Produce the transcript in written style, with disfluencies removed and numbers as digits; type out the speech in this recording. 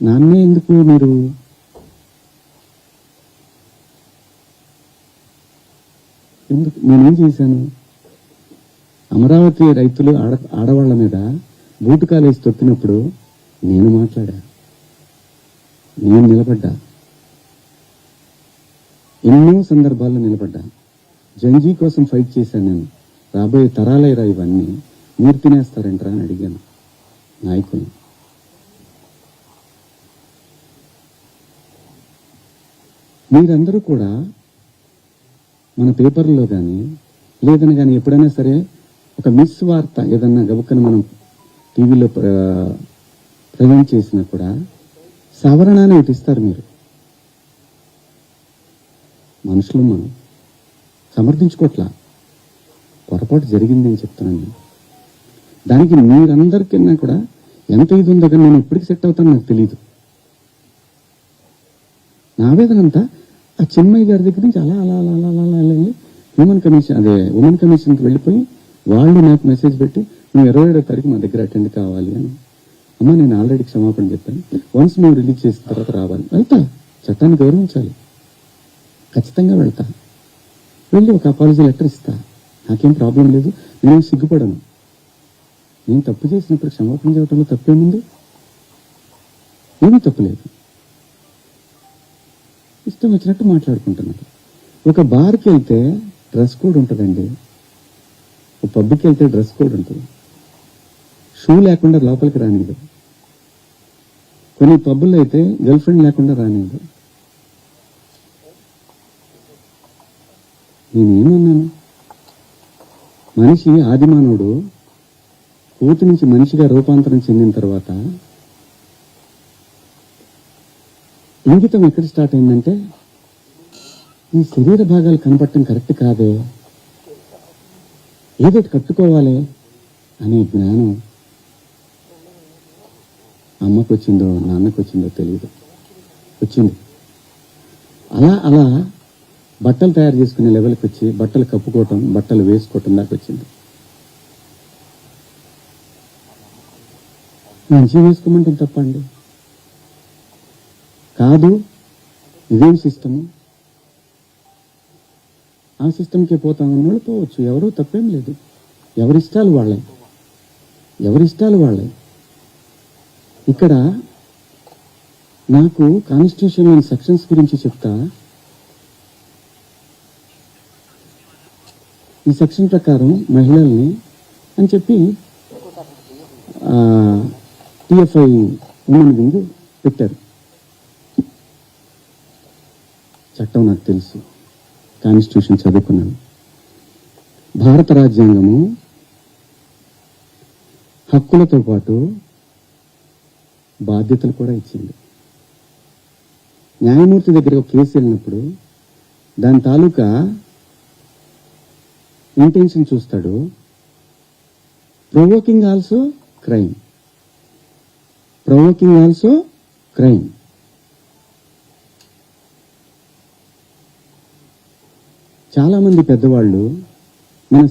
నాన్నే ఎందుకు మీరు ఎందుకు నేనేం చేశాను? అమరావతి రైతులు ఆడవాళ్ల మీద బూటుకాలేసి తొక్కినప్పుడు నేను మాట్లాడా, నేను నిలబడ్డా, ఎన్నో సందర్భాల్లో నిలబడ్డా. జంజీ కోసం ఫైట్ చేశాను నేను. రాబోయే తరాలైరా ఇవన్నీ, మీరు తినేస్తారంటరా అని అడిగాను నాయకులు. మీరందరూ కూడా మన పేపర్లో కానీ లేదని కానీ ఎప్పుడైనా సరే ఒక మిస్ వార్త ఏదన్నా గబుక్కన మనం టీవీలో ప్రజెంట్ చేసినా కూడా సవరణ అని ఒకటి ఇస్తారు. మీరు మనుషులు, మనం సమర్థించుకోవట్లా, పొరపాటు జరిగింది అని చెప్తున్నాను. దానికి మీరందరికన్నా కూడా ఎంత ఇది ఉందో కానీ నేను ఎప్పటికి సెట్ అవుతాను నాకు తెలియదు. నా వేదనంతా ఆ చిన్మయ్య గారి దగ్గర నుంచి అలా అలా అలా అలా అలా వెళ్ళి ఉమెన్ కమిషన్కి వెళ్ళిపోయి వాళ్ళు నాకు మెసేజ్ పెట్టి నువ్వు 27వ తారీఖు మా దగ్గర అటెండ్ కావాలి అని. అమ్మ నేను ఆల్రెడీ క్షమాపణ చెప్పాను, వన్స్ నువ్వు రిలీజ్ చేసిన తర్వాత రావాలి. వెళ్తా, చట్టాన్ని గౌరవించాలి, ఖచ్చితంగా వెళ్తా. వెళ్ళి ఒక అపాలజీ లెటర్ ఇస్తా, నాకేం ప్రాబ్లం లేదు, నేను సిగ్గుపడను. నేను తప్పు చేసినప్పుడు క్షమాపణ చెప్పడంలో తప్పేముంది? ఏమీ తప్పులేదు. ఇష్టం వచ్చినట్టు మాట్లాడుకుంటున్నాడు. ఒక బార్కి వెళ్తే డ్రెస్ కోడ్ ఉంటుందండి, ఒక పబ్కి వెళ్తే డ్రెస్ కోడ్ ఉంటుంది. షూ లేకుండా లోపలికి రానివ్వదు. కొన్ని పబ్బుల్లో అయితే గర్ల్ ఫ్రెండ్ లేకుండా రానివ్వదు. నేనేమన్నాను? మనిషి ఆదిమానవుడు కోతి నుంచి మనిషిగా రూపాంతరం చెందిన తర్వాత ఇంగితం ఎక్కడ స్టార్ట్ అయిందంటే ఈ శరీర భాగాలు కనపడటం కరెక్ట్ కాదే, ఏదో కట్టుకోవాలి అనే జ్ఞానం అమ్మకు వచ్చిందో నాన్నకు వచ్చిందో తెలియదు, వచ్చింది. అలా అలా బట్టలు తయారు చేసుకునే లెవెల్కి వచ్చి బట్టలు కప్పుకోవటం, బట్టలు వేసుకోవటం దాకా వచ్చింది. మంచిగా వేసుకోమంటే తప్పండి కాదు. ఇదేం సిస్టము? ఆ సిస్టమ్కే పోతామని వాళ్ళు పోవచ్చు, ఎవరూ తప్పేం లేదు. ఎవరిష్టాలు వాళ్ళే. ఇక్కడ నాకు కాన్స్టిట్యూషన్లోని సెక్షన్స్ గురించి చెప్తా. ఈ సెక్షన్ ప్రకారం మహిళల్ని అని చెప్పి టిఎఫ్ఐ ఉమెన్ వింగ్ పెట్టారు. చట్టం నాకు తెలుసు, కాన్స్టిట్యూషన్ చదువుకున్నాను. భారత రాజ్యాంగము హక్కులతో పాటు బాధ్యతలు కూడా ఇచ్చింది. న్యాయమూర్తి దగ్గర ఒక కేసు వెళ్ళినప్పుడు దాని తాలూకా ఇంటెన్షన్ చూస్తాడు. Provoking also crime. చాలా మంది పెద్దవాళ్ళు మన